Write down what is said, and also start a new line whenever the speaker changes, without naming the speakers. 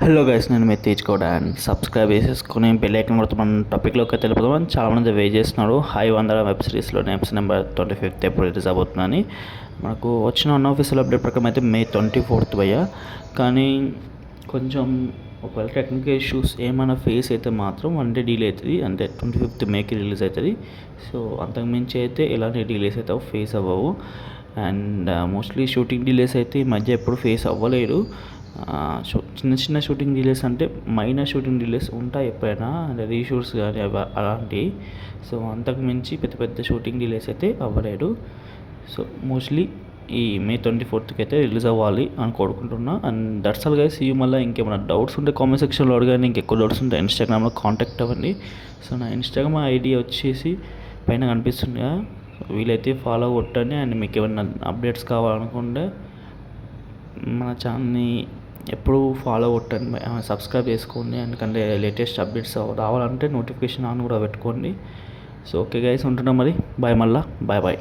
Hello guys, నేను మీ తీర్చుకోవడా and subscribe చేసేసుకుని bell icon కొడుతూ మన టాపిక్లోకి తెలుపుదామని చాలామంది వెయిట్ చేస్తున్నారు. హై వందల వెబ్ సిరీస్లో ఎపిసోడ్ నెంబర్ 25 ఎప్పుడు రిలీజ్ అవబోతుందని మనకు వచ్చిన అన్ఆఫీషియల్ అప్డేట్ ప్రకారం అయితే May 24th భయ్యా. కానీ కొంచెం ఒకవేళ టెక్నికల్ ఇష్యూస్ ఏమైనా ఫేస్ అయితే మాత్రం 1 day డీలే అవుతుంది, అంటే 25th Mayకి రిలీజ్ అవుతుంది. సో అంతకుమించి అయితే ఎలాంటి డీలేస్ అయితే ఫేస్ అవ్వవు. అండ్ మోస్ట్లీ షూటింగ్ డీలేస్ అయితే ఈ మధ్య ఎప్పుడు ఫేస్ అవ్వలేరు. చిన్న చిన్న షూటింగ్ డిలేస్ అంటే మైనర్ షూటింగ్ డిలేస్ ఉంటాయి ఎప్పుడైనా, అంటే రీషూట్స్ కానీ అలాంటివి. సో అంతకు మించి పెద్ద పెద్ద షూటింగ్ డిలేస్ అయితే అవ్వలేదు. సో మోస్ట్లీ ఈ May 24th అయితే రిలీజ్ అవ్వాలి అని కోరుకుంటున్నా. And that's all guys. ఈ మళ్ళీ ఇంకేమైనా డౌట్స్ ఉంటే కామెంట్ సెక్షన్లో అడగండి. ఇంకెక్కువ డౌట్స్ ఉంటే ఇన్స్టాగ్రామ్లో కాంటాక్ట్ అవ్వండి. సో నా ఇన్స్టాగ్రామ్ ఐడి వచ్చేసి పైన కనిపిస్తుంది కదా, వీలైతే ఫాలో కొట్టండి. అండ్ మీకు ఏమైనా అప్డేట్స్ కావాలనుకుంటే మన ఛానల్ని ఎప్పుడు ఫాలో కొట్టండి, సబ్స్క్రైబ్ చేసుకోండి. ఎందుకంటే లేటెస్ట్ అప్డేట్స్ రావాలంటే నోటిఫికేషన్ ఆన్ కూడా పెట్టుకోండి. సో ఓకే గైస్, ఉంటున్నాం మరి. బాయ్, మళ్ళా బాయ్ బాయ్.